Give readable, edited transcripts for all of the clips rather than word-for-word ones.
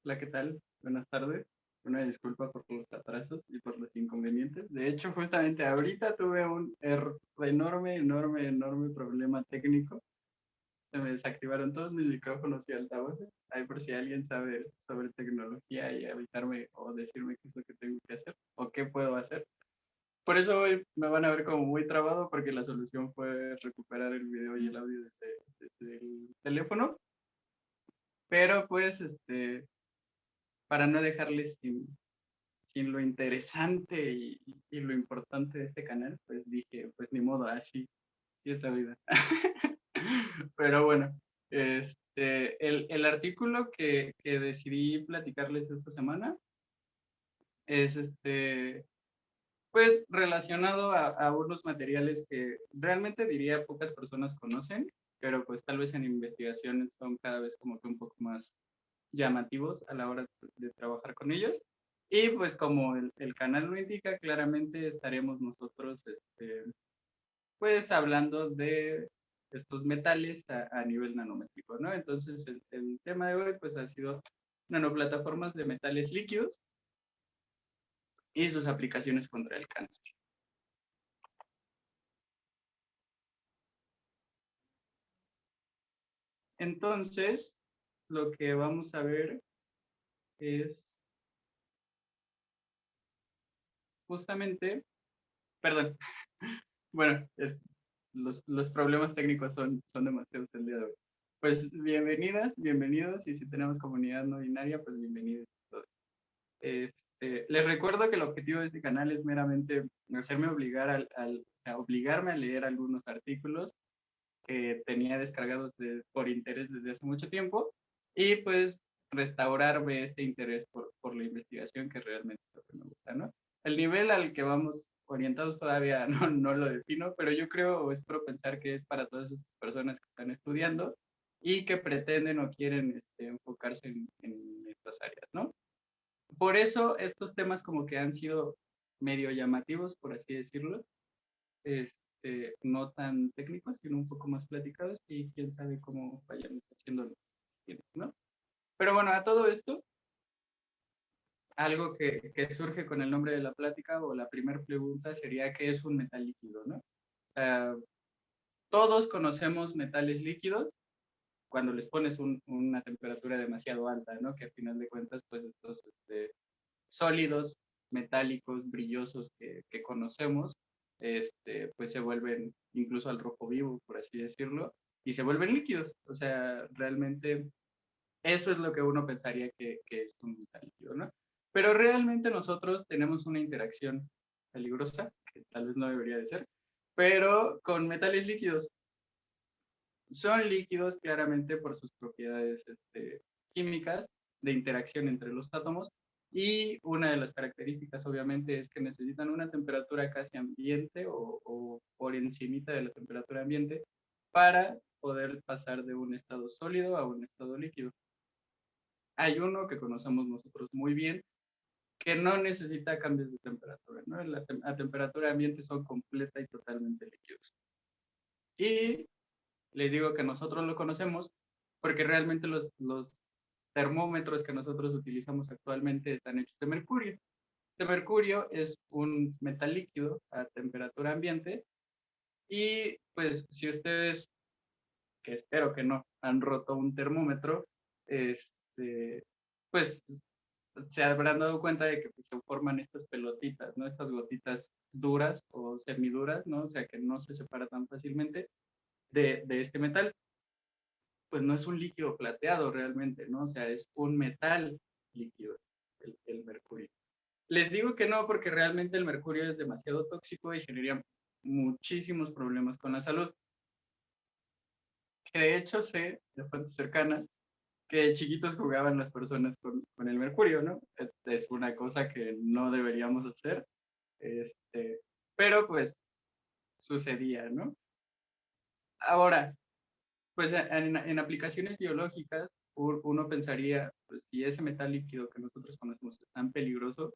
Hola, ¿qué tal? Buenas tardes. Una disculpa por los atrasos y por los inconvenientes. De hecho, justamente ahorita tuve un enorme problema técnico. Se me desactivaron todos mis micrófonos y altavoces. Ahí por si alguien sabe sobre tecnología y avisarme o decirme qué es lo que tengo que hacer o qué puedo hacer. Por eso hoy me van a ver como muy trabado porque la solución fue recuperar el video y el audio desde el teléfono. Pero pues, para no dejarles sin lo interesante y lo importante de este canal, pues dije, pues ni modo, así es la vida. Pero bueno, el artículo que decidí platicarles esta semana es pues relacionado a unos materiales que realmente diría pocas personas conocen, pero pues tal vez en investigaciones son cada vez como que un poco más llamativos a la hora de trabajar con ellos. Y pues como el canal lo indica, claramente estaremos nosotros pues hablando de estos metales a nivel nanométrico, ¿no? Entonces el tema de hoy pues ha sido nanoplataformas de metales líquidos y sus aplicaciones contra el cáncer. Entonces, lo que vamos a ver es justamente, perdón, bueno, los problemas técnicos son demasiados el día de hoy. Pues bienvenidas, bienvenidos, y si tenemos comunidad no binaria, pues bienvenidos todos. Les recuerdo que el objetivo de este canal es meramente hacerme o sea, obligarme a leer algunos artículos que tenía descargados por interés desde hace mucho tiempo y pues restaurarme este interés por la investigación que realmente es lo que me gusta, ¿no? El nivel al que vamos orientados todavía no lo defino, pero yo creo o espero pensar que es para todas estas personas que están estudiando y que pretenden o quieren enfocarse en estas áreas, ¿no? Por eso estos temas como que han sido medio llamativos, por así decirlo, no tan técnicos, sino un poco más platicados y quién sabe cómo vayan haciéndolo, ¿no? Pero bueno, a todo esto, algo que surge con el nombre de la plática o la primera pregunta sería ¿qué es un metal líquido, no? O sea, todos conocemos metales líquidos cuando les pones una temperatura demasiado alta, ¿no? Que al final de cuentas, pues estos sólidos, metálicos, brillosos que conocemos, pues se vuelven incluso al rojo vivo, por así decirlo, y se vuelven líquidos. O sea, realmente eso es lo que uno pensaría que es un metal líquido, ¿no? Pero realmente nosotros tenemos una interacción peligrosa, que tal vez no debería de ser, pero con metales líquidos. Son líquidos claramente por sus propiedades químicas de interacción entre los átomos y una de las características obviamente es que necesitan una temperatura casi ambiente o por encimita de la temperatura ambiente para poder pasar de un estado sólido a un estado líquido. Hay uno que conocemos nosotros muy bien que no necesita cambios de temperatura, ¿no? A temperatura ambiente son completa y totalmente líquidos. Y les digo que nosotros lo conocemos porque realmente los termómetros que nosotros utilizamos actualmente están hechos de mercurio. De mercurio es un metal líquido a temperatura ambiente y pues si ustedes, que espero que no, han roto un termómetro, pues se habrán dado cuenta de que pues, se forman estas pelotitas, ¿no? Estas gotitas duras o semiduras, ¿no? O sea que no se separa tan fácilmente de este metal. Pues no es un líquido plateado realmente, ¿no? O sea, es un metal líquido, el mercurio. Les digo que no porque realmente el mercurio es demasiado tóxico y generaría muchísimos problemas con la salud. Que de hecho sé de fuentes cercanas que de chiquitos jugaban las personas con el mercurio, ¿no? Es una cosa que no deberíamos hacer, este, pero pues sucedía, ¿no? Ahora, pues en aplicaciones biológicas, uno pensaría, pues si ese metal líquido que nosotros conocemos es tan peligroso,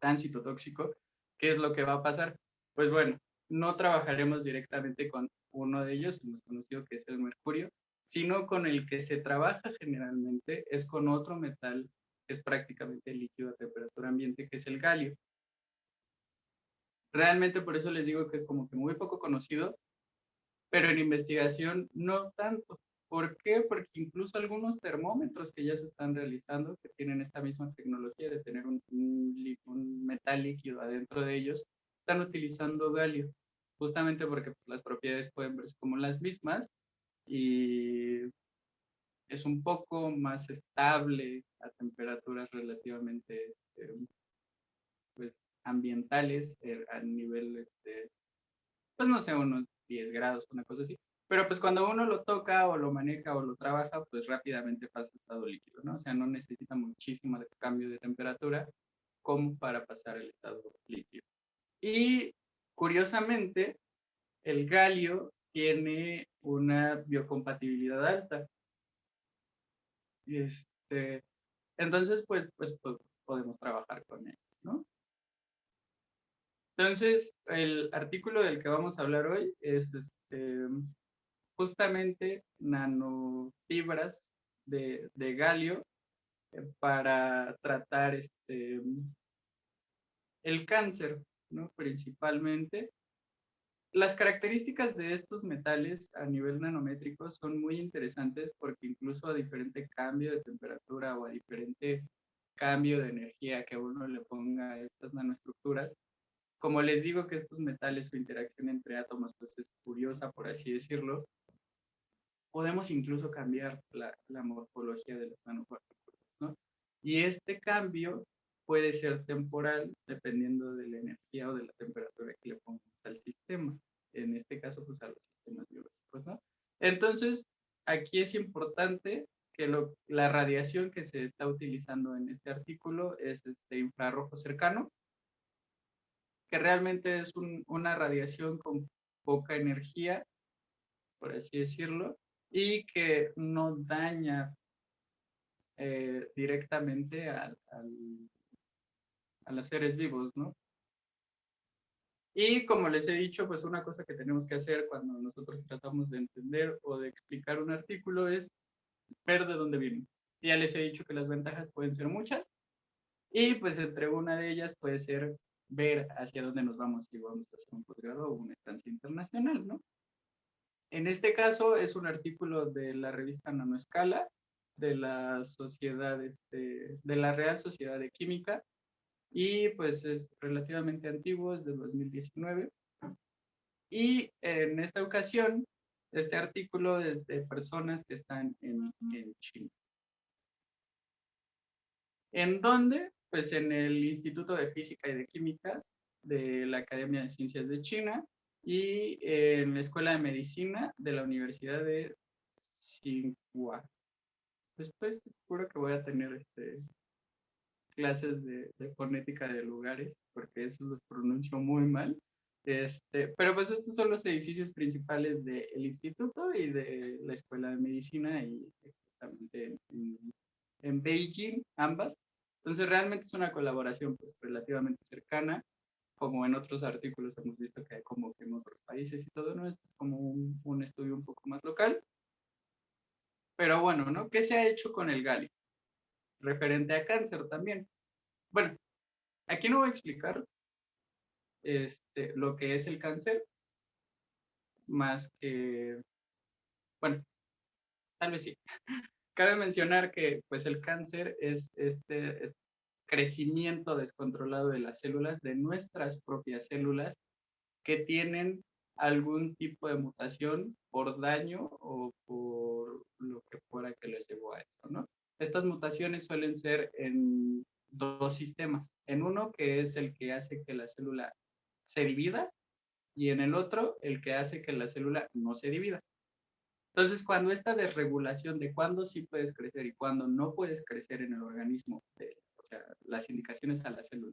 tan citotóxico, ¿qué es lo que va a pasar? Pues bueno, no trabajaremos directamente con uno de ellos, el más conocido que es el mercurio, sino con el que se trabaja generalmente es con otro metal que es prácticamente líquido a temperatura ambiente, que es el galio. Realmente por eso les digo que es como que muy poco conocido, pero en investigación no tanto. ¿Por qué? Porque incluso algunos termómetros que ya se están realizando, que tienen esta misma tecnología de tener un metal líquido adentro de ellos, están utilizando galio, justamente porque pues, las propiedades pueden verse como las mismas y es un poco más estable a temperaturas relativamente pues, ambientales, a nivel pues no sé, unos 10 grados, una cosa así. Pero pues cuando uno lo toca o lo maneja o lo trabaja, pues rápidamente pasa a estado líquido, ¿no? O sea, no necesita muchísimo de cambio de temperatura como para pasar al estado líquido. Y curiosamente, el galio tiene una biocompatibilidad alta. Este, entonces, pues podemos trabajar con él, ¿no? Entonces, el artículo del que vamos a hablar hoy es justamente nanofibras de galio para tratar el cáncer, ¿no? Principalmente. Las características de estos metales a nivel nanométrico son muy interesantes porque incluso a diferente cambio de temperatura o a diferente cambio de energía que uno le ponga a estas nanoestructuras, como les digo que estos metales, su interacción entre átomos, pues es curiosa, por así decirlo, podemos incluso cambiar la morfología de las nanopartículas, ¿no? Y este cambio puede ser temporal dependiendo de la energía o de la temperatura que le pongamos al sistema. En este caso, pues a los sistemas biológicos, ¿no? Entonces, aquí es importante que la radiación que se está utilizando en este artículo es infrarrojo cercano, que realmente es una radiación con poca energía, por así decirlo, y que no daña directamente a los seres vivos, ¿no? Y como les he dicho, pues una cosa que tenemos que hacer cuando nosotros tratamos de entender o de explicar un artículo es ver de dónde viene. Ya les he dicho que las ventajas pueden ser muchas y pues entre una de ellas puede ser ver hacia dónde nos vamos si vamos a hacer un posgrado o una estancia internacional, ¿no? En este caso es un artículo de la revista Nanoescala, de la sociedad, de la Real Sociedad de Química, y pues es relativamente antiguo, es de 2019. Y en esta ocasión, este artículo es de personas que están en China. ¿En dónde? Pues en el Instituto de Física y de Química de la Academia de Ciencias de China y en la Escuela de Medicina de la Universidad de Tsinghua. Después seguro que voy a tener clases de fonética de lugares, porque eso los pronuncio muy mal. Pero pues estos son los edificios principales del instituto y de la Escuela de Medicina y justamente en Beijing, ambas. Entonces realmente es una colaboración pues relativamente cercana, como en otros artículos hemos visto que hay como que en otros países y todo, ¿no? Esto es como un estudio un poco más local. Pero bueno, ¿no? ¿Qué se ha hecho con el galio? Referente a cáncer también. Bueno, aquí no voy a explicar lo que es el cáncer, más que, bueno, tal vez sí. Cabe mencionar que pues el cáncer es este crecimiento descontrolado de las células, de nuestras propias células, que tienen algún tipo de mutación por daño o por lo que fuera que les llevó a esto, ¿no? Estas mutaciones suelen ser en dos sistemas. En uno, que es el que hace que la célula se divida, y en el otro, el que hace que la célula no se divida. Entonces, cuando esta desregulación de cuándo sí puedes crecer y cuándo no puedes crecer en el organismo, o sea, las indicaciones a la célula,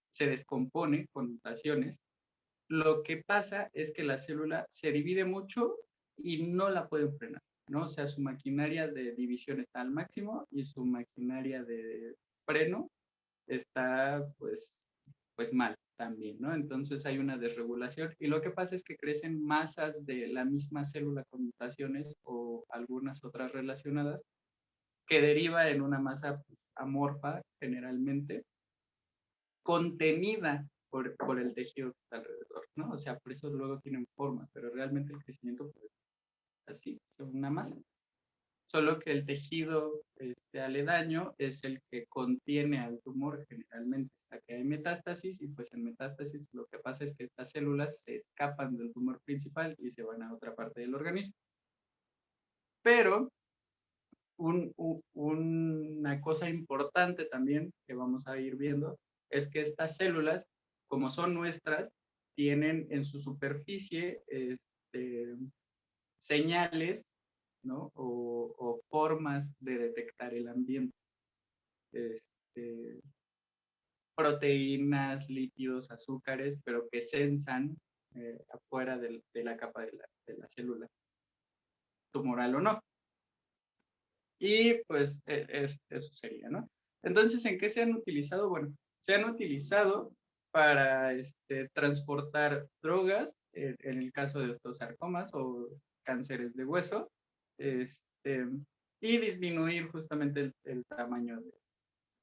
se descompone con mutaciones, lo que pasa es que la célula se divide mucho y no la pueden frenar, ¿no? O sea, su maquinaria de división está al máximo y su maquinaria de freno está, pues mal, también, ¿no? Entonces hay una desregulación y lo que pasa es que crecen masas de la misma célula con mutaciones o algunas otras relacionadas que deriva en una masa amorfa generalmente contenida por el tejido que está alrededor, ¿no? O sea, por eso luego tienen formas, pero realmente el crecimiento pues, así, es una masa. Solo que el tejido aledaño es el que contiene al tumor generalmente. Hasta que hay metástasis y pues en metástasis lo que pasa es que estas células se escapan del tumor principal y se van a otra parte del organismo. Pero una cosa importante también que vamos a ir viendo es que estas células, como son nuestras, tienen en su superficie señales, ¿no? O formas de detectar el ambiente. Proteínas, lípidos, azúcares, pero que sensan afuera de la capa de la célula, tumoral o no. Y pues eso sería, ¿no? Entonces, ¿en qué se han utilizado? Bueno, se han utilizado para transportar drogas, en el caso de osteosarcomas o cánceres de hueso, y disminuir justamente el tamaño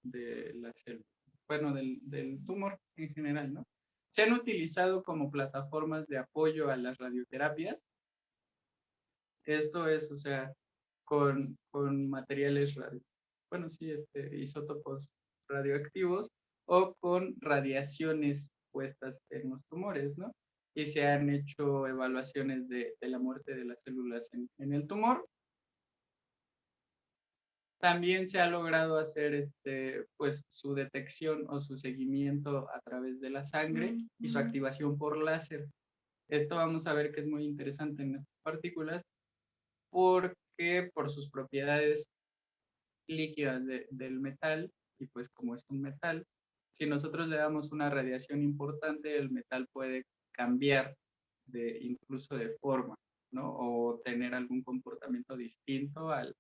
de la célula, bueno, del tumor en general, ¿no? Se han utilizado como plataformas de apoyo a las radioterapias. Esto es, o sea, con materiales bueno, sí, isótopos radioactivos o con radiaciones puestas en los tumores, ¿no? Y se han hecho evaluaciones de la muerte de las células en el tumor. También se ha logrado hacer pues, su detección o su seguimiento a través de la sangre y su activación por láser. Esto vamos a ver que es muy interesante en estas partículas porque por sus propiedades líquidas del metal, y pues como es un metal, si nosotros le damos una radiación importante, el metal puede cambiar incluso de forma, ¿no? O tener algún comportamiento distinto al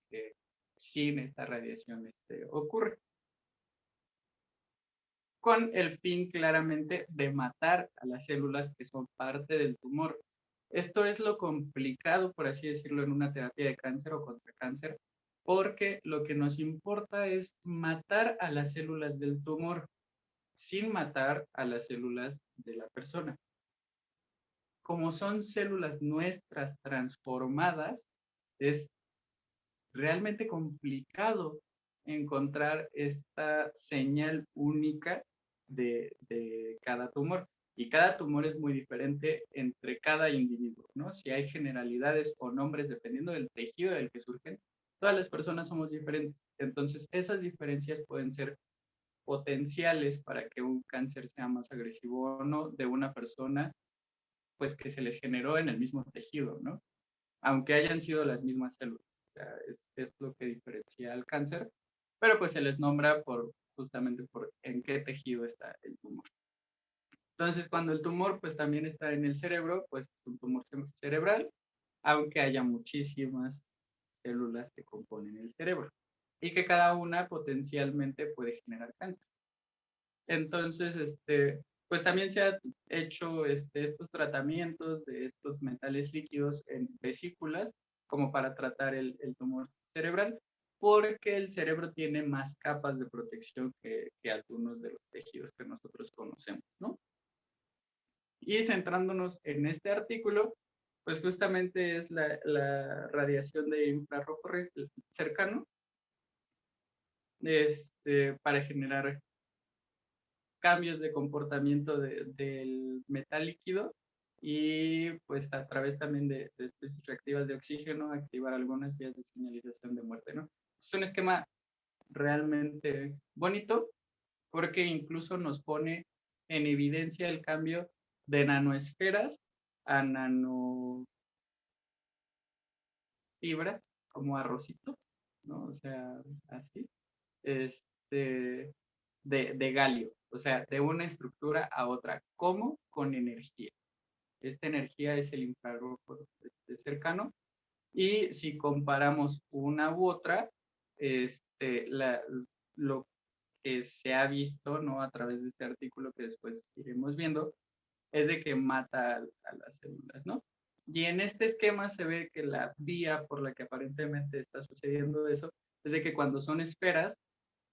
que sin esta radiación ocurre. Con el fin claramente de matar a las células que son parte del tumor. Esto es lo complicado, por así decirlo, en una terapia de cáncer o contra cáncer, porque lo que nos importa es matar a las células del tumor sin matar a las células de la persona. Como son células nuestras transformadas, es realmente complicado encontrar esta señal única de cada tumor. Y cada tumor es muy diferente entre cada individuo, ¿no? Si hay generalidades o nombres dependiendo del tejido del que surgen, todas las personas somos diferentes. Entonces, esas diferencias pueden ser potenciales para que un cáncer sea más agresivo o no de una persona, pues que se les generó en el mismo tejido, ¿no? Aunque hayan sido las mismas células. O sea, es lo que diferencia al cáncer, pero pues se les nombra justamente por en qué tejido está el tumor. Entonces, cuando el tumor pues también está en el cerebro, pues es un tumor cerebral, aunque haya muchísimas células que componen el cerebro y que cada una potencialmente puede generar cáncer. Entonces, pues también se ha hecho estos tratamientos de estos metales líquidos en vesículas como para tratar el tumor cerebral, porque el cerebro tiene más capas de protección que algunos de los tejidos que nosotros conocemos, ¿no? Y centrándonos en este artículo, pues justamente es la radiación de infrarrojo cercano para generar cambios de comportamiento del metal líquido y pues a través también de especies reactivas de oxígeno activar algunas vías de señalización de muerte, ¿no? Es un esquema realmente bonito porque incluso nos pone en evidencia el cambio de nanoesferas a nanofibras, como arrocitos, ¿no? O sea, así, de galio, o sea, de una estructura a otra, como con energía. Esta energía es el infrarrojo cercano y si comparamos una u otra, lo que se ha visto, ¿no? A través de este artículo que después iremos viendo, es de que mata a las células, ¿no? Y en este esquema se ve que la vía por la que aparentemente está sucediendo eso es de que cuando son esferas,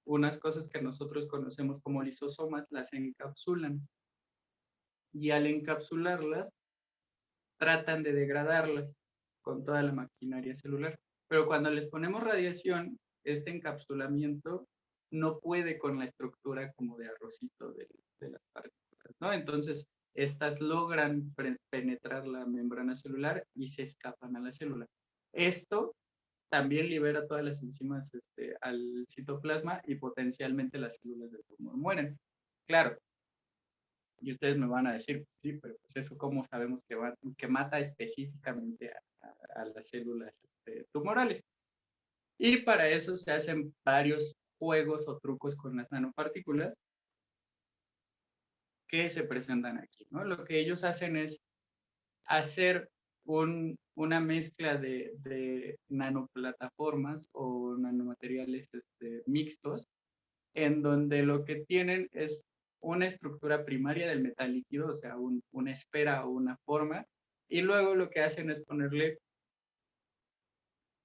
unas cosas que nosotros conocemos como lisosomas las encapsulan. Y al encapsularlas, tratan de degradarlas con toda la maquinaria celular. Pero cuando les ponemos radiación, este encapsulamiento no puede con la estructura como de arrocito de las partículas, ¿no? Entonces, estas logran penetrar la membrana celular y se escapan a la célula. Esto también libera todas las enzimas al citoplasma y potencialmente las células del tumor mueren. Claro, y ustedes me van a decir, sí, pero pues eso cómo sabemos que mata específicamente a las células tumorales. Y para eso se hacen varios juegos o trucos con las nanopartículas que se presentan aquí, ¿no? Lo que ellos hacen es hacer una mezcla de nanoplataformas o nanomateriales mixtos, en donde lo que tienen es una estructura primaria del metal líquido, o sea, una esfera o una forma, y luego lo que hacen es ponerle,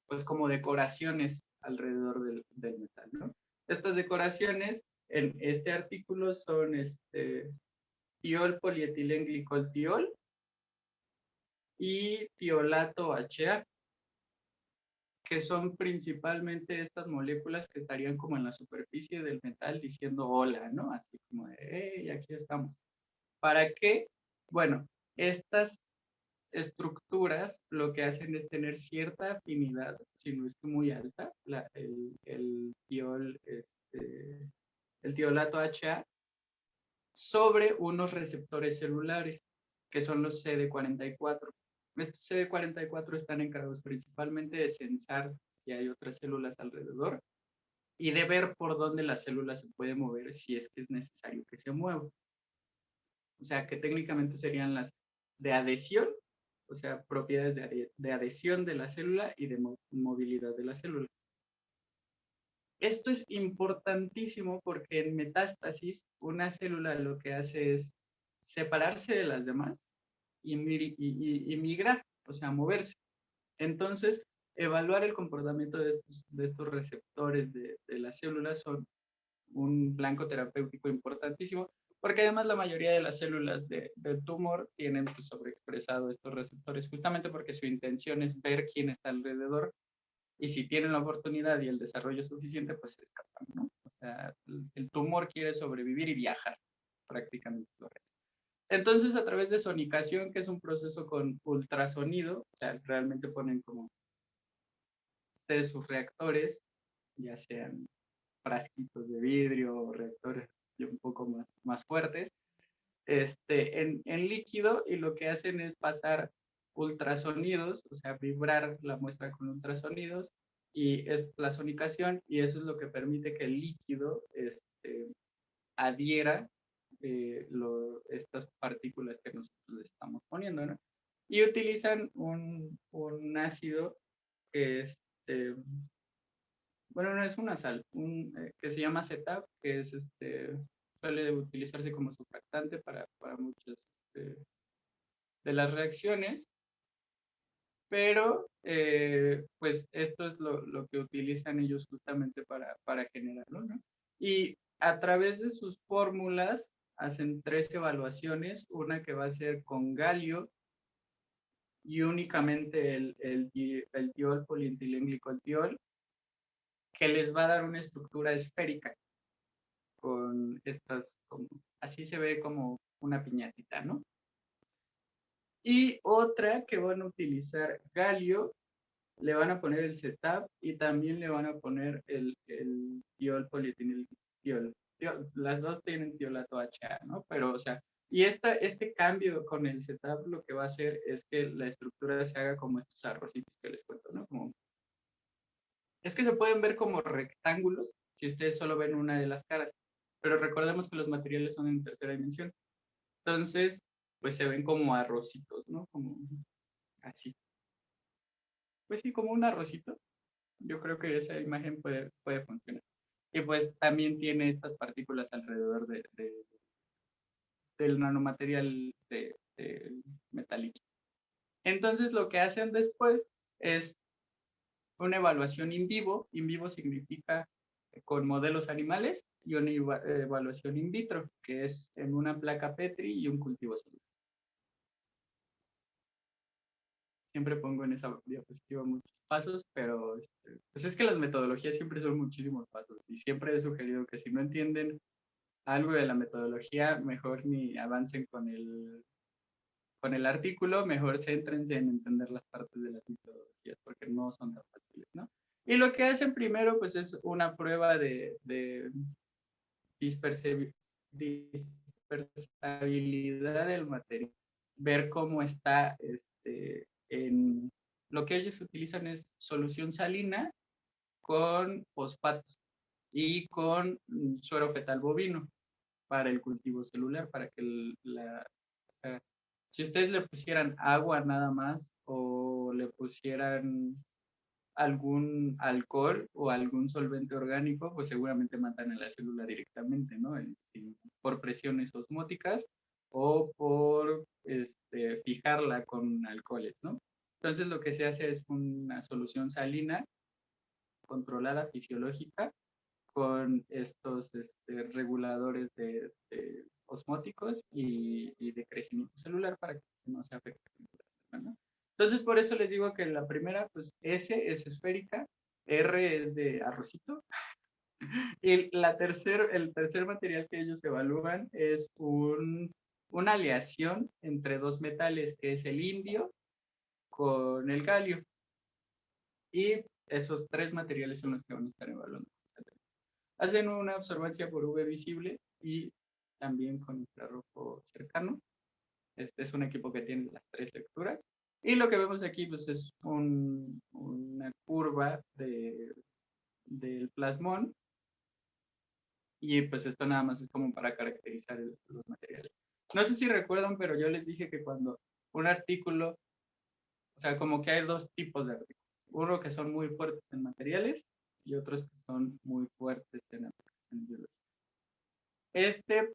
pues, como decoraciones alrededor del metal, ¿no? Estas decoraciones en este artículo son tiol polietilenglicol y tiolato HA, que son principalmente estas moléculas que estarían como en la superficie del metal diciendo hola, ¿no? Así como de, hey, aquí estamos. ¿Para qué? Bueno, estas estructuras lo que hacen es tener cierta afinidad, si no es que muy alta, el tiolato HA, sobre unos receptores celulares, que son los CD44. Estos CD44 están encargados principalmente de censar si hay otras células alrededor y de ver por dónde la célula se puede mover si es que es necesario que se mueva. O sea, que técnicamente serían las de adhesión, o sea, propiedades de adhesión de la célula y de movilidad de la célula. Esto es importantísimo porque en metástasis una célula lo que hace es separarse de las demás y migrar, o sea, moverse. Entonces, evaluar el comportamiento de estos receptores de las células son un blanco terapéutico importantísimo, porque además la mayoría de las células del tumor tienen pues, sobreexpresado estos receptores, justamente porque su intención es ver quién está alrededor y si tienen la oportunidad y el desarrollo suficiente, pues se escapan, ¿no? O sea, el tumor quiere sobrevivir y viajar, prácticamente. Entonces, a través de sonicación, que es un proceso con ultrasonido, o sea, realmente ponen como ustedes sus reactores, ya sean frasquitos de vidrio o reactores un poco más fuertes, en líquido, y lo que hacen es pasar ultrasonidos, o sea, vibrar la muestra con ultrasonidos, y es la sonicación, y eso es lo que permite que el líquido adhiera estas partículas que nosotros le estamos poniendo, ¿no? Y utilizan un ácido que bueno, no es una sal, que se llama CETAP, que es suele utilizarse como surfactante para muchas de las reacciones, pero pues esto es lo que utilizan ellos justamente para generarlo, ¿no? Y a través de sus fórmulas hacen 3 evaluaciones, una que va a ser con galio y únicamente el tiol polietilenglicol, que les va a dar una estructura esférica con estas, así se ve como una piñatita, ¿no? Y otra que van a utilizar galio, le van a poner el CETAP y también le van a poner el tiol polietilenglicol. Las dos tienen tiolato HA, ¿no? Pero, o sea, y este cambio con el CETAP lo que va a hacer es que la estructura se haga como estos arrocitos que les cuento, ¿no? Es que se pueden ver como rectángulos si ustedes solo ven una de las caras, pero recordemos que los materiales son en tercera dimensión. Entonces, pues se ven como arrocitos, ¿no? Como así. Pues sí, como un arrocito. Yo creo que esa imagen puede funcionar. y pues también tiene estas partículas alrededor del nanomaterial de metálico. Entonces lo que hacen después es una evaluación in vivo. In vivo significa con modelos animales, y una evaluación in vitro, que es en una placa Petri y un cultivo celular. Siempre pongo en esa diapositiva muchos pasos, pero pues es que las metodologías siempre son muchísimos pasos, y siempre he sugerido que si no entienden algo de la metodología, mejor ni avancen con el artículo, mejor céntrense en entender las partes de las metodologías, porque no son tan fáciles, ¿no? Y lo que hacen primero, pues es una prueba de dispersabilidad del material, ver cómo está en lo que ellos utilizan es solución salina con fosfatos y con suero fetal bovino para el cultivo celular, para que si ustedes le pusieran agua nada más o le pusieran algún alcohol o algún solvente orgánico, pues seguramente matan a la célula directamente, ¿no? Por presiones osmóticas o por fijarla con alcoholes, ¿no? Entonces lo que se hace es una solución salina controlada fisiológica con estos reguladores de osmóticos y de crecimiento celular para que no se afecte, ¿no? Entonces, por eso les digo que la primera, pues S es esférica, R es de arrocito, y el tercer material que ellos evalúan es una aleación entre dos metales, que es el indio con el galio. Y esos tres materiales son los que van a estar evaluando. Hacen una absorbancia por UV visible y también con infrarrojo cercano. Este es un equipo que tiene las tres lecturas. Y lo que vemos aquí pues, es una curva del plasmón. Y pues esto nada más es como para caracterizar los materiales. No sé si recuerdan, pero yo les dije que cuando un artículo, o sea, como que hay dos tipos de artículos. Uno que son muy fuertes en materiales y otros que son muy fuertes en aplicaciones biológicas.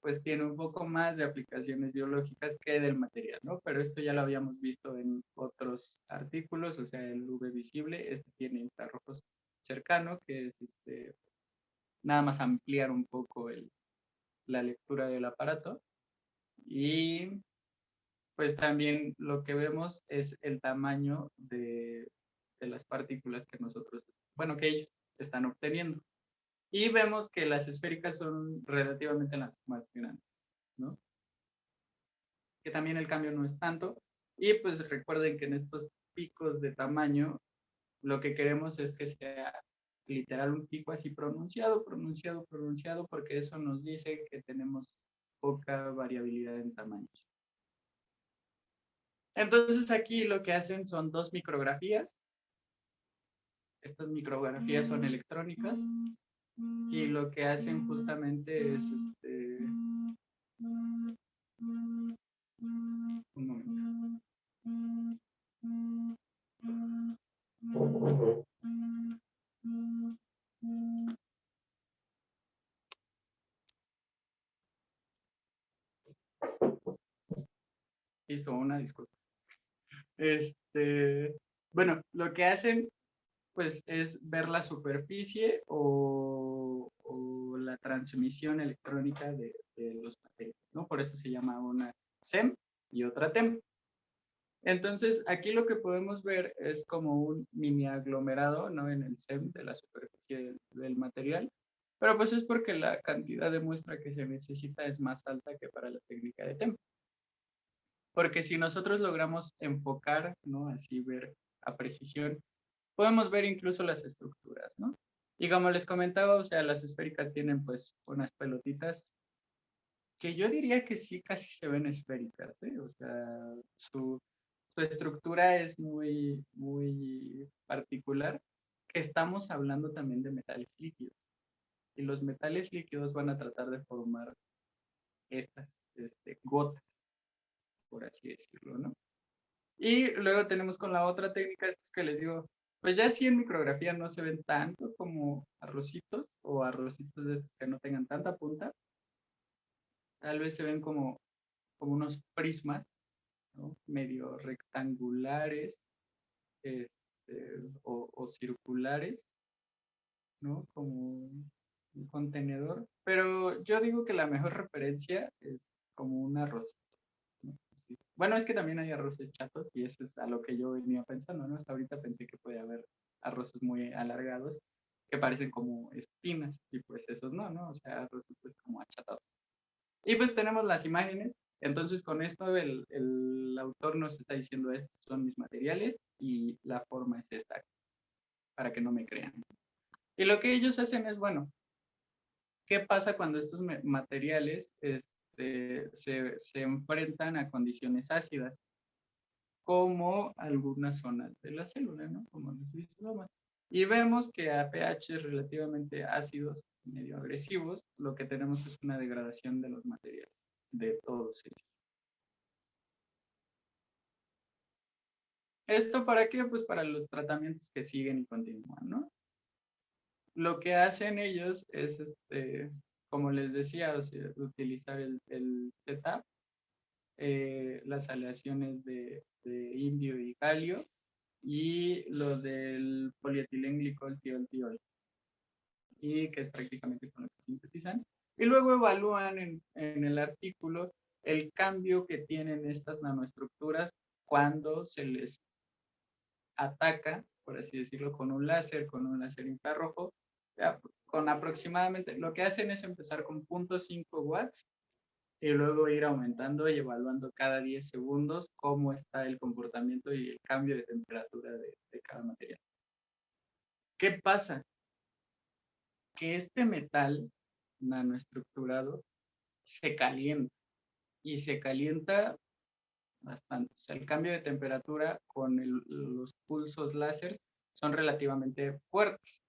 Pues tiene un poco más de aplicaciones biológicas que del material, ¿no? Pero esto ya lo habíamos visto en otros artículos, o sea, el UV visible, tiene infrarrojos cercano, que es nada más ampliar un poco la lectura del aparato. Y pues también lo que vemos es el tamaño de las partículas que que ellos están obteniendo. Y vemos que las esféricas son relativamente las más grandes, ¿no? Que también el cambio no es tanto. Y pues recuerden que en estos picos de tamaño, lo que queremos es que sea literal un pico así pronunciado, pronunciado, pronunciado, porque eso nos dice que tenemos poca variabilidad en tamaños. Entonces aquí lo que hacen son dos micrografías. Estas micrografías son electrónicas y lo que hacen justamente es un momento. Hizo una disculpa. Bueno, lo que hacen pues es ver la superficie o la transmisión electrónica de los materiales, ¿no? Por eso se llama una SEM y otra TEM. Entonces, aquí lo que podemos ver es como un mini aglomerado, ¿no? En el SEM de la superficie del material, pero pues es porque la cantidad de muestra que se necesita es más alta que para la técnica de TEM. Porque si nosotros logramos enfocar, ¿no? Así ver a precisión, podemos ver incluso las estructuras, ¿no? Y como les comentaba, o sea, las esféricas tienen pues unas pelotitas que yo diría que sí casi se ven esféricas, ¿eh? O sea, su estructura es muy, muy particular, que estamos hablando también de metales líquidos. Y los metales líquidos van a tratar de formar estas gotas, por así decirlo, ¿no? Y luego tenemos con la otra técnica, estos que les digo, pues ya sí en micrografía no se ven tanto como arrocitos o arrocitos de estos que no tengan tanta punta, tal vez se ven como unos prismas, ¿no? Medio rectangulares, o circulares, ¿no? Como un contenedor. Pero yo digo que la mejor referencia es como un arroz, ¿no? Sí. Bueno, es que también hay arroces chatos y eso es a lo que yo venía pensando, ¿no? Hasta ahorita pensé que podía haber arroces muy alargados que parecen como espinas y pues esos no, ¿no? O sea, arroces pues como achatados. Y pues tenemos las imágenes. Entonces con esto el autor nos está diciendo estos son mis materiales y la forma es esta, para que no me crean. Y lo que ellos hacen es, bueno, ¿qué pasa cuando estos materiales se enfrentan a condiciones ácidas? Como algunas zonas de la célula, ¿no? Como los lisosomas. Y vemos que a pH relativamente ácidos, medio agresivos, lo que tenemos es una degradación de los materiales, de todos ellos. ¿Esto para qué? Pues para los tratamientos que siguen y continúan, ¿no? Lo que hacen ellos es, como les decía, o sea, utilizar el setup, las aleaciones de indio y galio, y lo del polietilenglicol tiol, y que es prácticamente con lo que sintetizan. Y luego evalúan en el artículo el cambio que tienen estas nanoestructuras cuando se les ataca, por así decirlo, con un láser infrarrojo, ya, con aproximadamente, lo que hacen es empezar con 0.5 watts y luego ir aumentando y evaluando cada 10 segundos cómo está el comportamiento y el cambio de temperatura de cada material. ¿Qué pasa? Que este metal nanoestructurado se calienta y se calienta bastante. O sea, el cambio de temperatura con los pulsos láser son relativamente fuertes.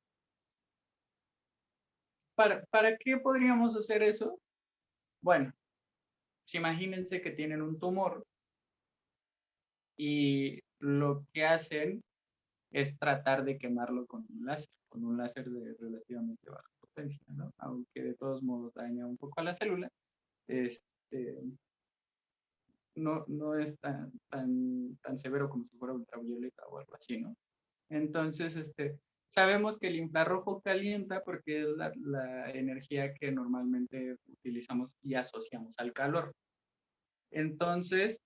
¿Para qué podríamos hacer eso? Bueno, pues imagínense que tienen un tumor y lo que hacen es tratar de quemarlo con un láser de relativamente baja potencia, ¿no? Aunque de todos modos daña un poco a la célula, este, no es tan severo como si fuera ultravioleta o algo así, ¿no? Entonces, sabemos que el infrarrojo calienta porque es la energía que normalmente utilizamos y asociamos al calor. Entonces,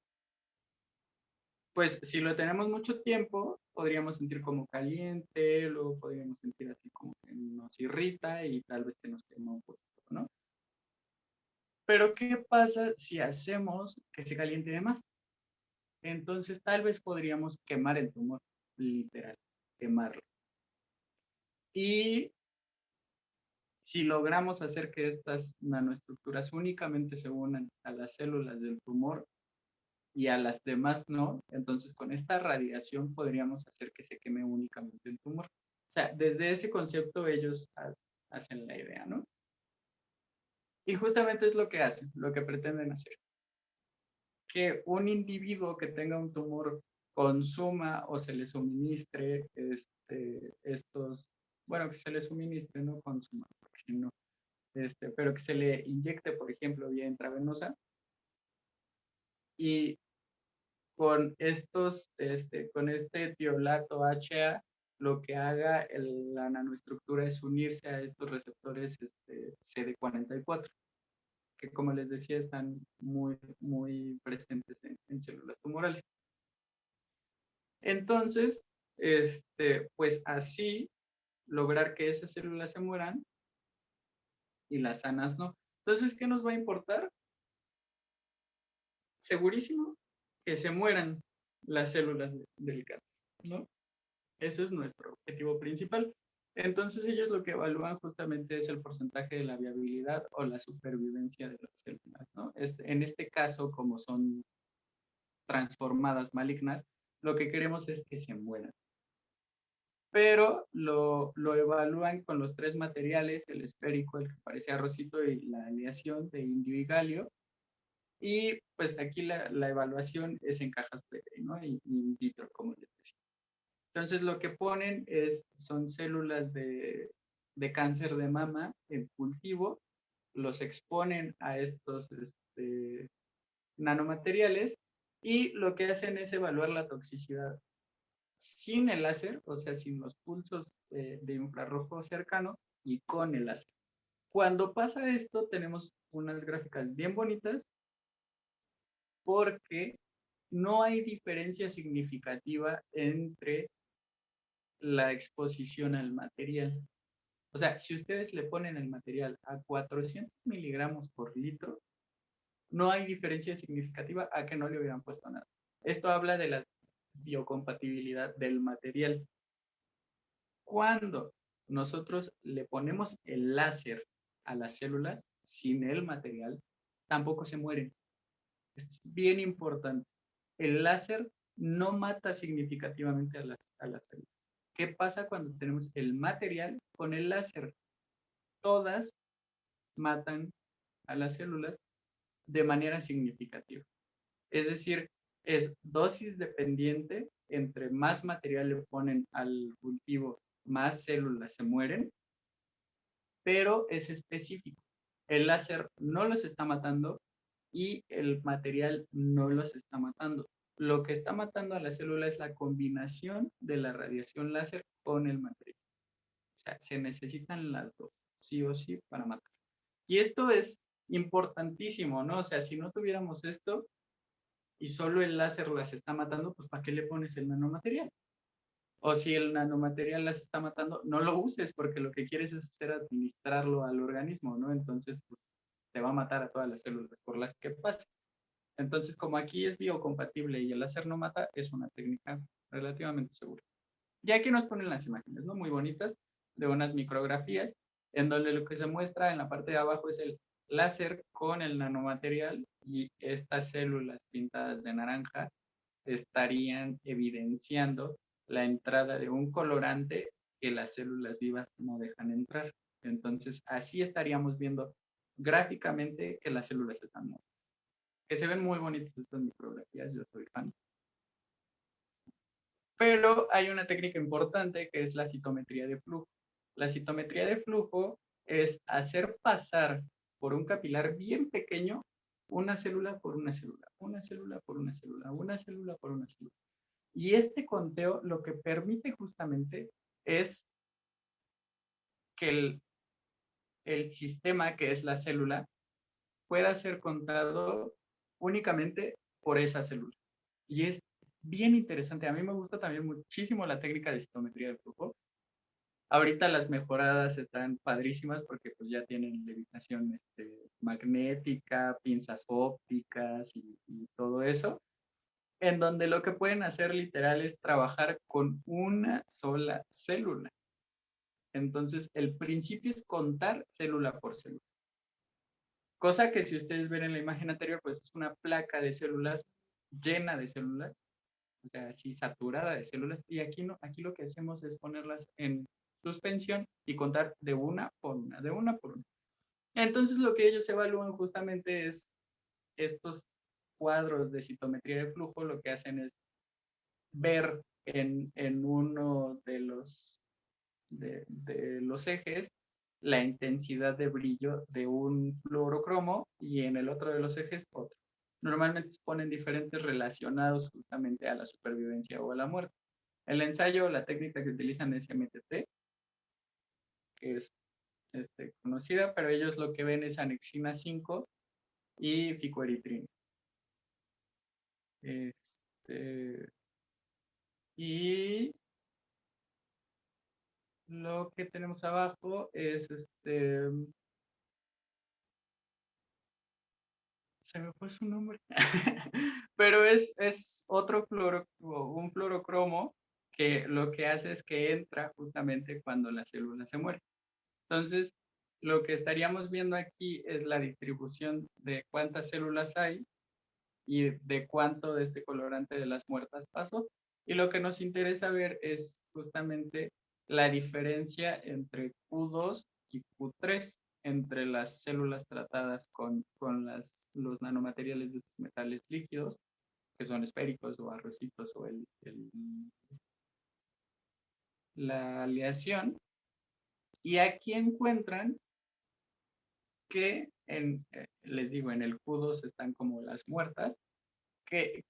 pues si lo tenemos mucho tiempo, podríamos sentir como caliente, luego podríamos sentir así como que nos irrita y tal vez que nos quema un poquito, ¿no? Pero ¿qué pasa si hacemos que se caliente de más? Entonces tal vez podríamos quemar el tumor, literal, quemarlo. Y si logramos hacer que estas nanoestructuras únicamente se unan a las células del tumor y a las demás no, entonces con esta radiación podríamos hacer que se queme únicamente el tumor. O sea, desde ese concepto ellos hacen la idea, ¿no? Y justamente es lo que hacen, lo que pretenden hacer. Que un individuo que tenga un tumor consuma o se le suministre estos, bueno, que se le suministre, no consuma, porque no, pero que se le inyecte, por ejemplo, vía intravenosa, y con con este tiolato HA, lo que haga la nanoestructura es unirse a estos receptores CD44, que como les decía están muy presentes en células tumorales. Entonces, pues así lograr que esas células se mueran y las sanas no. Entonces, ¿qué nos va a importar? Segurísimo que se mueran las células del cáncer, ¿no? Ese es nuestro objetivo principal. Entonces ellos lo que evalúan justamente es el porcentaje de la viabilidad o la supervivencia de las células, ¿no? En este caso, como son transformadas malignas, lo que queremos es que se mueran. Pero lo evalúan con los tres materiales, el esférico, el que parece arrocito y la aleación de indio y galio. Y pues aquí la evaluación es en cajas PET, ¿no? Y in vitro, como les decía. Entonces lo que ponen son células de cáncer de mama en cultivo, los exponen a estos nanomateriales y lo que hacen es evaluar la toxicidad sin el láser, o sea, sin los pulsos de infrarrojo cercano y con el láser. Cuando pasa esto, tenemos unas gráficas bien bonitas porque no hay diferencia significativa entre la exposición al material. O sea, si ustedes le ponen el material a 400 miligramos por litro, no hay diferencia significativa a que no le hubieran puesto nada. Esto habla de la biocompatibilidad del material. Cuando nosotros le ponemos el láser a las células sin el material, tampoco se mueren. Es bien importante. El láser no mata significativamente a las células. ¿Qué pasa cuando tenemos el material con el láser? Todas matan a las células de manera significativa. Es decir, es dosis dependiente, entre más material le ponen al cultivo, más células se mueren, pero es específico. El láser no los está matando y el material no los está matando. Lo que está matando a la célula es la combinación de la radiación láser con el material. O sea, se necesitan las dos, sí o sí, para matar. Y esto es importantísimo, ¿no? O sea, si no tuviéramos esto y solo el láser las está matando, pues ¿para qué le pones el nanomaterial? O si el nanomaterial las está matando, no lo uses porque lo que quieres es hacer administrarlo al organismo, ¿no? Entonces, pues, te va a matar a todas las células por las que pase. Entonces, como aquí es biocompatible y el láser no mata, es una técnica relativamente segura. Y aquí nos ponen las imágenes, ¿no? Muy bonitas, de unas micrografías, en donde lo que se muestra en la parte de abajo es el láser con el nanomaterial y estas células pintadas de naranja estarían evidenciando la entrada de un colorante que las células vivas no dejan entrar. Entonces, así estaríamos viendo gráficamente que las células están muertas. Que se ven muy bonitas estas micrografías, yo soy fan. Pero hay una técnica importante que es la citometría de flujo. La citometría de flujo es hacer pasar por un capilar bien pequeño una célula por una célula, una célula por una célula, una célula por una célula. Y este conteo lo que permite justamente es que el sistema, que es la célula, pueda ser contado únicamente por esa célula. Y es bien interesante. A mí me gusta también muchísimo la técnica de citometría de flujo. Ahorita las mejoradas están padrísimas porque pues ya tienen levitación magnética, pinzas ópticas y todo eso, en donde lo que pueden hacer literal es trabajar con una sola célula. Entonces, el principio es contar célula por célula. Cosa que si ustedes ven en la imagen anterior, pues es una placa de células llena de células, o sea, así saturada de células, y aquí no, aquí lo que hacemos es ponerlas en suspensión y contar de una por una, de una por una. Entonces, lo que ellos evalúan justamente es estos cuadros de citometría de flujo, lo que hacen es ver en uno de los ejes la intensidad de brillo de un fluorocromo y en el otro de los ejes otro. Normalmente se ponen diferentes relacionados justamente a la supervivencia o a la muerte. El ensayo, la técnica que utilizan es MTT, que es conocida, pero ellos lo que ven es anexina 5 y ficoeritrina. Y lo que tenemos abajo es se me fue su nombre, pero es otro un fluorocromo que lo que hace es que entra justamente cuando la célula se muere. Entonces, lo que estaríamos viendo aquí es la distribución de cuántas células hay y de cuánto de este colorante de las muertas pasó. Y lo que nos interesa ver es justamente la diferencia entre Q2 y Q3 entre las células tratadas con los nanomateriales de estos metales líquidos, que son esféricos o arrocitos o la aleación, Y aquí encuentran que, les digo, en el Q2 están como las muertas, que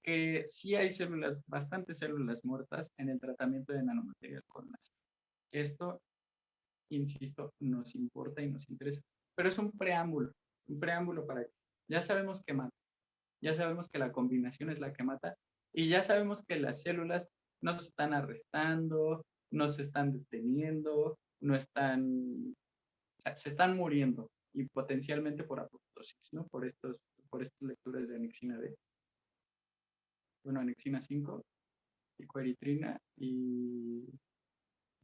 sí hay células, bastantes células muertas en el tratamiento de nanomaterial con láser. Esto, insisto, nos importa y nos interesa, pero es un preámbulo para que ya sabemos que mata, ya sabemos que la combinación es la que mata y ya sabemos que las células no se están arrestando, no se están deteniendo, no están, o sea, se están muriendo y potencialmente por apoptosis, ¿no? Por estas lecturas de anexina D, bueno, anexina 5, picoeritrina y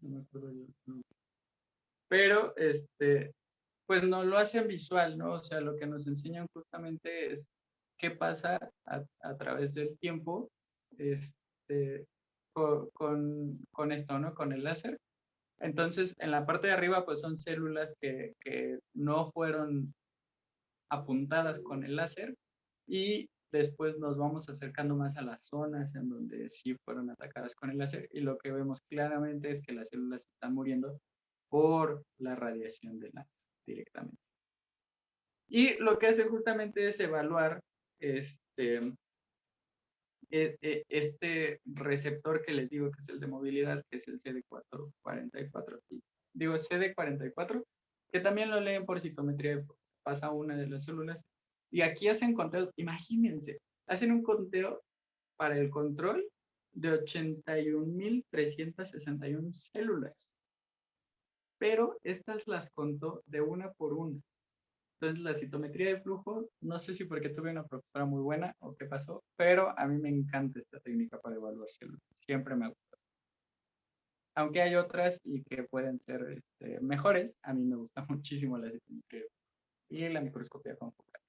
no me acuerdo yo, no. Pero pues no lo hacen visual, ¿no? O sea, lo que nos enseñan justamente es qué pasa a través del tiempo este, con esto, ¿no? Con el láser. Entonces, en la parte de arriba, pues son células que no fueron apuntadas con el láser y después nos vamos acercando más a las zonas en donde sí fueron atacadas con el láser y lo que vemos claramente es que las células están muriendo por la radiación del láser directamente. Y lo que hace justamente es evaluar este receptor que les digo que es el de movilidad, que es el CD444, digo CD44, que también lo leen por citometría de Fox. Pasa una de las células y aquí hacen conteo, imagínense, hacen un conteo para el control de 81.361 células, pero estas las contó de una por una. Entonces, la citometría de flujo, no sé si porque tuve una profesora muy buena o qué pasó, pero a mí me encanta esta técnica para evaluar células. Siempre me ha gustado. Aunque hay otras y que pueden ser mejores, a mí me gusta muchísimo la citometría y la microscopía confocal.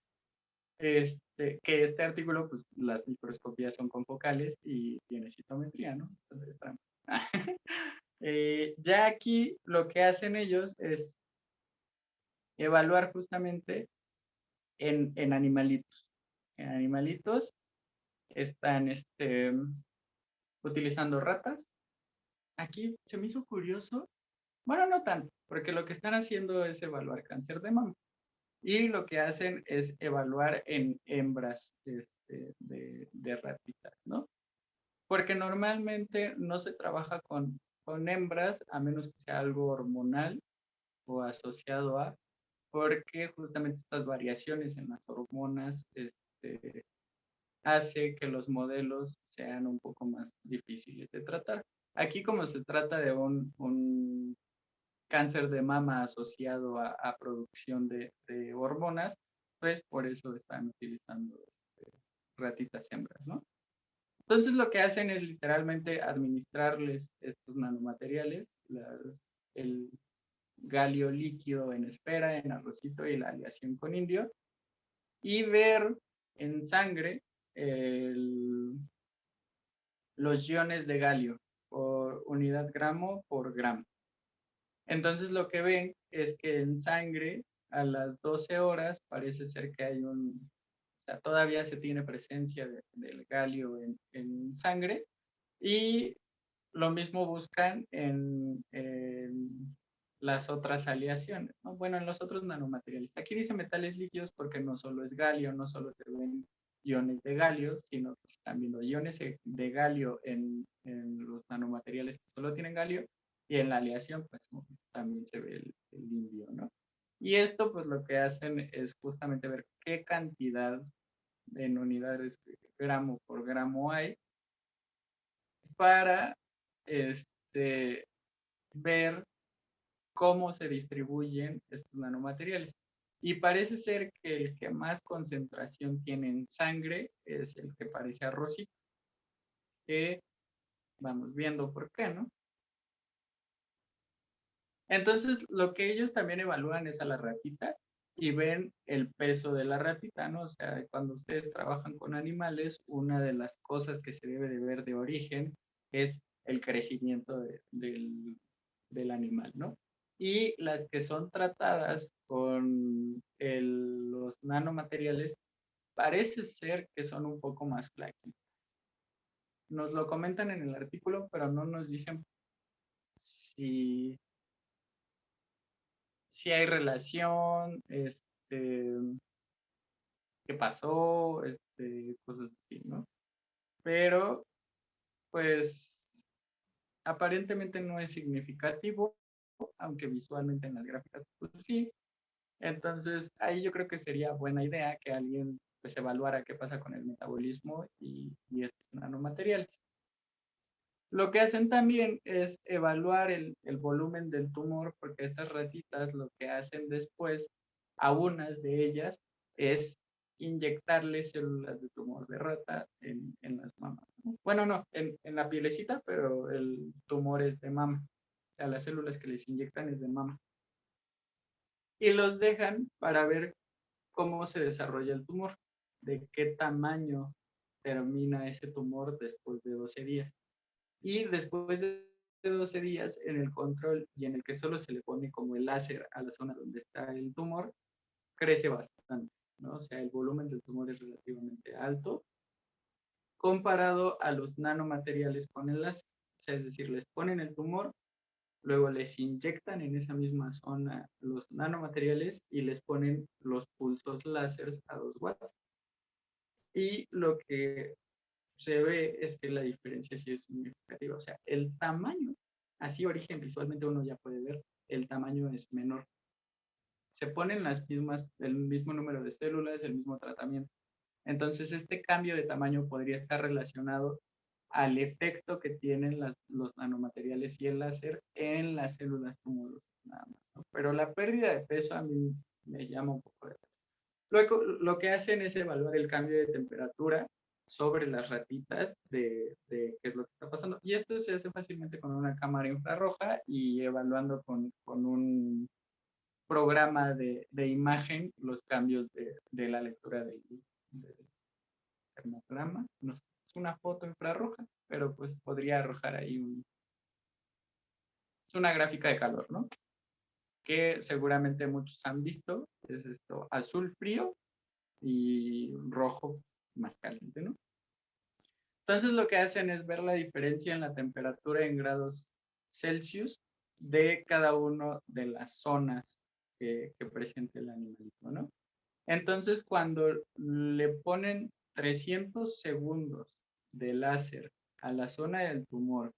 Que este artículo, pues las microscopías son confocales y tiene citometría, ¿no? Entonces, ya aquí lo que hacen ellos es evaluar justamente en animalitos. En animalitos están utilizando ratas. Aquí se me hizo curioso, bueno, no tanto, porque lo que están haciendo es evaluar cáncer de mama. Y lo que hacen es evaluar en hembras de ratitas, ¿no? Porque normalmente no se trabaja con hembras a menos que sea algo hormonal o asociado a, porque justamente estas variaciones en las hormonas hace que los modelos sean un poco más difíciles de tratar. Aquí como se trata de un cáncer de mama asociado a producción de hormonas, pues por eso están utilizando ratitas hembras, ¿no? Entonces lo que hacen es literalmente administrarles estos nanomateriales, el galio líquido en esfera, en arrocito y la aleación con indio, y ver en sangre los iones de galio por unidad gramo por gramo. Entonces lo que ven es que en sangre a las 12 horas parece ser que hay o sea, todavía se tiene presencia del galio en sangre y lo mismo buscan en las otras aleaciones, ¿no? Bueno, en los otros nanomateriales. Aquí dice metales líquidos porque no solo es galio, no solo se ven iones de galio, sino que están viendo iones de galio en los nanomateriales que solo tienen galio y en la aleación pues también se ve el indio, ¿no? Y esto pues lo que hacen es justamente ver qué cantidad en unidades gramo por gramo hay para ver cómo se distribuyen estos nanomateriales. Y parece ser que el que más concentración tiene en sangre es el que parece arrocito, que vamos viendo por qué, ¿no? Entonces, lo que ellos también evalúan es a la ratita y ven el peso de la ratita, ¿no? O sea, cuando ustedes trabajan con animales, una de las cosas que se debe de ver de origen es el crecimiento del animal, ¿no? Y las que son tratadas con los nanomateriales, parece ser que son un poco más flaquitas. Nos lo comentan en el artículo, pero no nos dicen si si hay relación, qué pasó, cosas así, ¿no? Pero, pues, aparentemente no es significativo, aunque visualmente en las gráficas, pues sí. Entonces, ahí yo creo que sería buena idea que alguien pues evaluara qué pasa con el metabolismo y estos nanomateriales. Lo que hacen también es evaluar el volumen del tumor, porque estas ratitas lo que hacen después a unas de ellas es inyectarle células de tumor de rata en las mamas, ¿no? Bueno, no, en la pielecita, pero el tumor es de mama. O sea, las células que les inyectan es de mama. Y los dejan para ver cómo se desarrolla el tumor, de qué tamaño termina ese tumor después de 12 días. Y después de 12 días, en el control y en el que solo se le pone como el láser a la zona donde está el tumor, crece bastante, ¿no? O sea, el volumen del tumor es relativamente alto comparado a los nanomateriales con el láser. O sea, es decir, les ponen el tumor, luego les inyectan en esa misma zona los nanomateriales y les ponen los pulsos láseres a 2 watts. Y lo que se ve es que la diferencia sí es significativa. O sea, el tamaño, así origen visualmente uno ya puede ver, el tamaño es menor. Se ponen las mismas, el mismo número de células, el mismo tratamiento. Entonces, este cambio de tamaño podría estar relacionado al efecto que tienen los nanomateriales y el láser en las células tumorosas, nada más, ¿no? Pero la pérdida de peso a mí me llama un poco de atención. Luego, lo que hacen es evaluar el cambio de temperatura sobre las ratitas de qué es lo que está pasando. Y esto se hace fácilmente con una cámara infrarroja y evaluando con un programa de imagen los cambios de la lectura del termograma. No, es una foto infrarroja, pero pues podría arrojar ahí es una gráfica de calor, ¿no? Que seguramente muchos han visto. Es esto, azul frío y rojo más caliente, ¿no? Entonces lo que hacen es ver la diferencia en la temperatura en grados Celsius de cada una de las zonas que presenta el animalito, ¿no? Entonces cuando le ponen 300 segundos de láser a la zona del tumor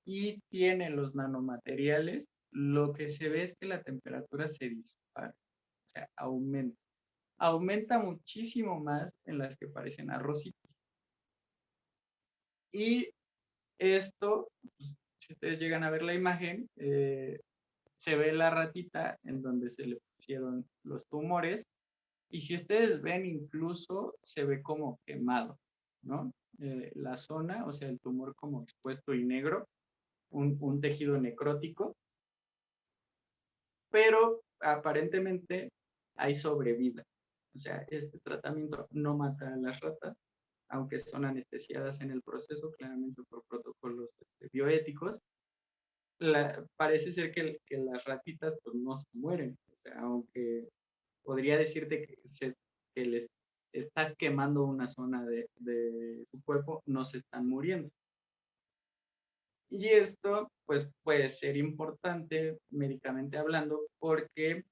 y tiene los nanomateriales, lo que se ve es que la temperatura se dispara, o sea, aumenta. Aumenta muchísimo más en las que parecen arrocitos. Y esto, pues, si ustedes llegan a ver la imagen, se ve la ratita en donde se le pusieron los tumores y si ustedes ven incluso se ve como quemado, ¿no? La zona, o sea, el tumor como expuesto y negro, un tejido necrótico, pero aparentemente hay sobrevida. O sea, este tratamiento no mata a las ratas, aunque son anestesiadas en el proceso, claramente por protocolos bioéticos. Parece ser que las ratitas pues no se mueren, o sea, aunque podría decirte que les estás quemando una zona de su cuerpo, no se están muriendo. Y esto pues puede ser importante médicamente hablando porque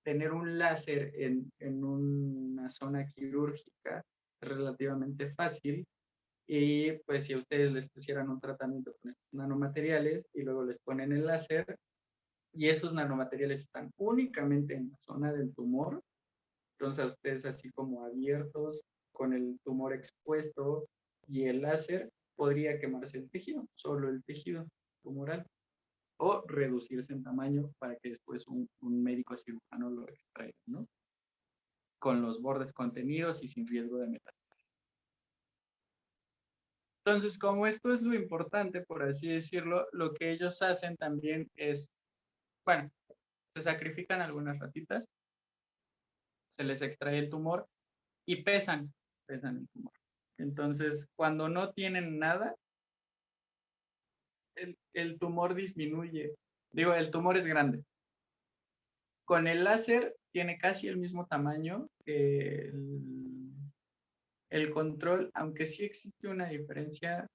tener un láser en una zona quirúrgica es relativamente fácil y pues si a ustedes les pusieran un tratamiento con estos nanomateriales y luego les ponen el láser y esos nanomateriales están únicamente en la zona del tumor, entonces a ustedes así como abiertos con el tumor expuesto y el láser podría quemarse el tejido, solo el tejido tumoral o reducirse en tamaño para que después un médico cirujano lo extraiga, ¿no? Con los bordes contenidos y sin riesgo de metástasis. Entonces, como esto es lo importante, por así decirlo, lo que ellos hacen también es, bueno, se sacrifican algunas ratitas, se les extrae el tumor y pesan el tumor. Entonces, cuando no tienen nada, el tumor disminuye. Digo, el tumor es grande. Con el láser tiene casi el mismo tamaño que el control, aunque sí existe una diferencia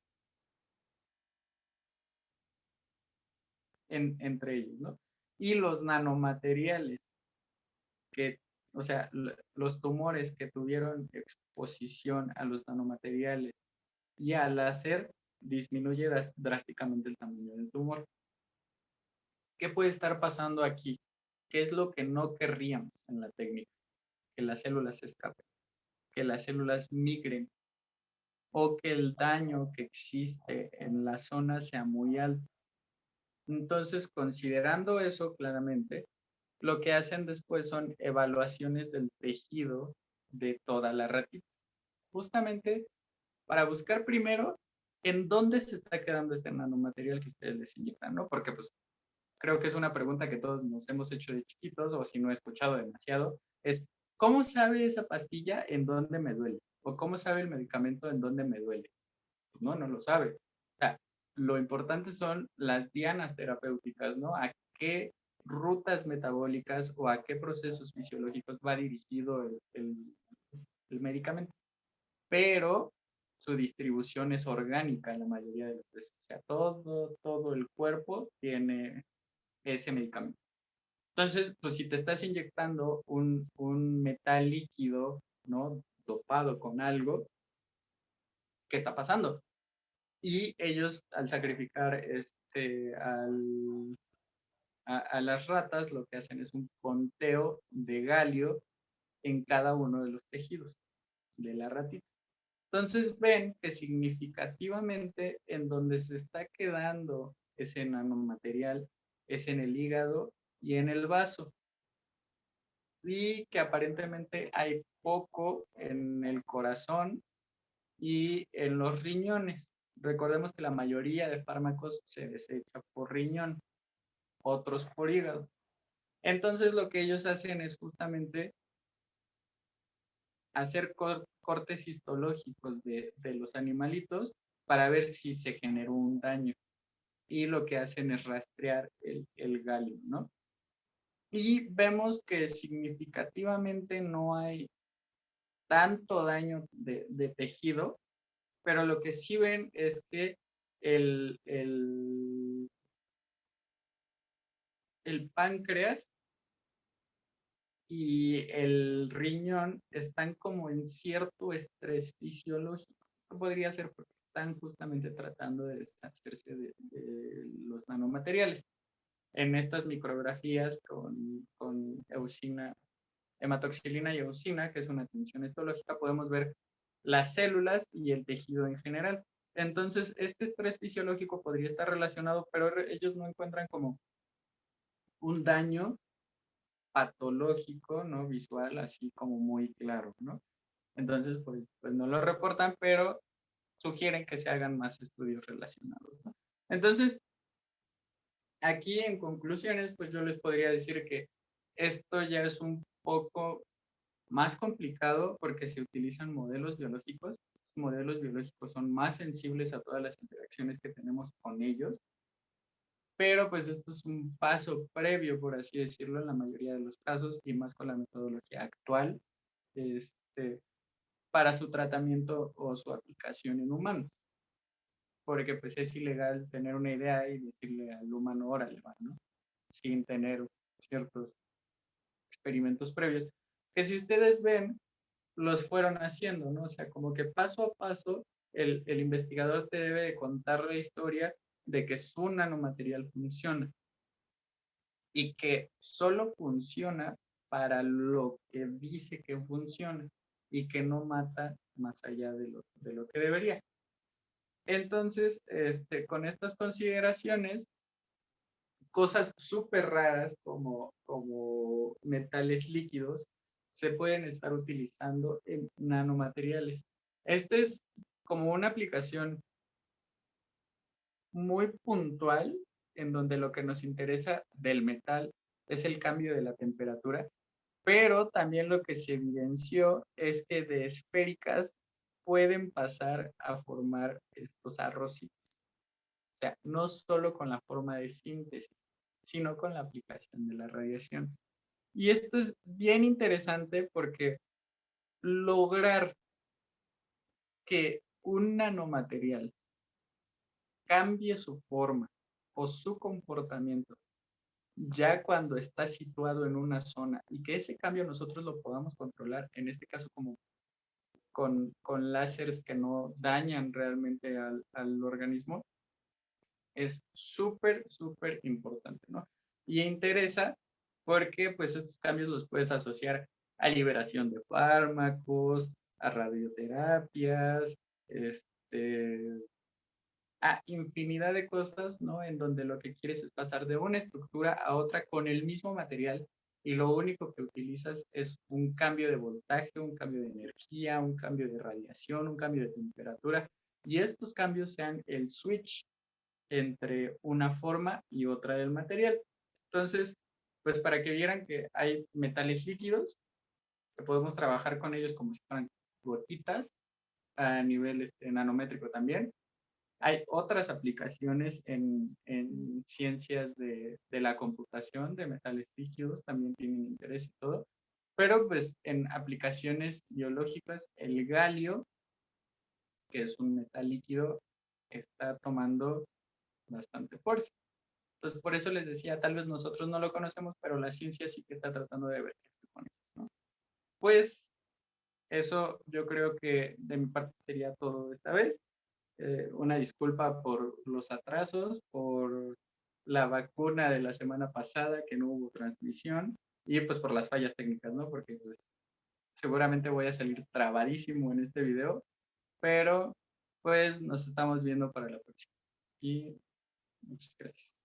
entre ellos, ¿no? Y los nanomateriales que, o sea, los tumores que tuvieron exposición a los nanomateriales y al láser disminuye drásticamente el tamaño del tumor. ¿Qué puede estar pasando aquí? ¿Qué es lo que no querríamos en la técnica? Que las células se escapen, que las células migren o que el daño que existe en la zona sea muy alto. Entonces, considerando eso claramente, lo que hacen después son evaluaciones del tejido de toda la ratita, justamente para buscar primero en dónde se está quedando este nanomaterial que ustedes les inyectan, ¿no? Porque pues creo que es una pregunta que todos nos hemos hecho de chiquitos, o si no he escuchado demasiado, es ¿cómo sabe esa pastilla en dónde me duele? ¿O cómo sabe el medicamento en dónde me duele? Pues no, no lo sabe. O sea, lo importante son las dianas terapéuticas, ¿no? A qué rutas metabólicas o a qué procesos fisiológicos va dirigido el medicamento. Pero su distribución es orgánica la mayoría de las veces. O sea, todo el cuerpo tiene ese medicamento. Entonces, pues si te estás inyectando un metal líquido, ¿no? Dopado con algo, ¿qué está pasando? Y ellos, al sacrificar a las ratas, lo que hacen es un conteo de galio en cada uno de los tejidos de la ratita. Entonces ven que significativamente en donde se está quedando ese nanomaterial es en el hígado y en el vaso. Y que aparentemente hay poco en el corazón y en los riñones. Recordemos que la mayoría de fármacos se desecha por riñón, otros por hígado. Entonces lo que ellos hacen es justamente hacer cortes histológicos de los animalitos para ver si se generó un daño. Y lo que hacen es rastrear el galio, ¿no? Y vemos que significativamente no hay tanto daño de tejido, pero lo que sí ven es que el, el, el páncreas y el riñón están como en cierto estrés fisiológico. Podría ser porque están justamente tratando de deshacerse de los nanomateriales. En estas micrografías con eosina, hematoxilina y eosina, que es una tensión histológica, podemos ver las células y el tejido en general. Entonces, este estrés fisiológico podría estar relacionado, pero ellos no encuentran como un daño patológico, ¿no? Visual, así como muy claro, ¿no? Entonces, pues no lo reportan, pero sugieren que se hagan más estudios relacionados, ¿no? Entonces, aquí en conclusiones, pues yo les podría decir que esto ya es un poco más complicado porque se utilizan modelos biológicos. Los modelos biológicos son más sensibles a todas las interacciones que tenemos con ellos, pero pues esto es un paso previo, por así decirlo, en la mayoría de los casos y más con la metodología actual para su tratamiento o su aplicación en humanos. Porque pues es ilegal tener una idea y decirle al humano, órale, va, ¿no? Sin tener ciertos experimentos previos, que si ustedes ven, los fueron haciendo, ¿no? O sea, como que paso a paso el investigador te debe de contar la historia de que su nanomaterial funciona y que solo funciona para lo que dice que funciona y que no mata más allá de lo que debería. Entonces, con estas consideraciones, cosas súper raras como metales líquidos se pueden estar utilizando en nanomateriales. Este es como una aplicación muy puntual en donde lo que nos interesa del metal es el cambio de la temperatura, pero también lo que se evidenció es que de esféricas pueden pasar a formar estos arrocitos. O sea, no solo con la forma de síntesis, sino con la aplicación de la radiación. Y esto es bien interesante porque lograr que un nanomaterial cambie su forma o su comportamiento ya cuando está situado en una zona y que ese cambio nosotros lo podamos controlar, en este caso como con láseres que no dañan realmente al organismo, es súper, súper importante, ¿no? Y interesa porque pues estos cambios los puedes asociar a liberación de fármacos, a radioterapias, a infinidad de cosas, ¿no? En donde lo que quieres es pasar de una estructura a otra con el mismo material y lo único que utilizas es un cambio de voltaje, un cambio de energía, un cambio de radiación, un cambio de temperatura y estos cambios sean el switch entre una forma y otra del material. Entonces, pues para que vieran que hay metales líquidos, que podemos trabajar con ellos como si fueran gotitas a nivel nanométrico también. Hay otras aplicaciones en ciencias de la computación, de metales líquidos, también tienen interés y todo, pero pues en aplicaciones biológicas, el galio, que es un metal líquido, está tomando bastante fuerza. Entonces, por eso les decía, tal vez nosotros no lo conocemos, pero la ciencia sí que está tratando de ver qué está con ellos, ¿no? Pues eso yo creo que de mi parte sería todo esta vez. Una disculpa por los atrasos, por la vacuna de la semana pasada que no hubo transmisión y pues por las fallas técnicas, ¿no? Porque pues, seguramente voy a salir trabadísimo en este video, pero pues nos estamos viendo para la próxima. Y muchas gracias.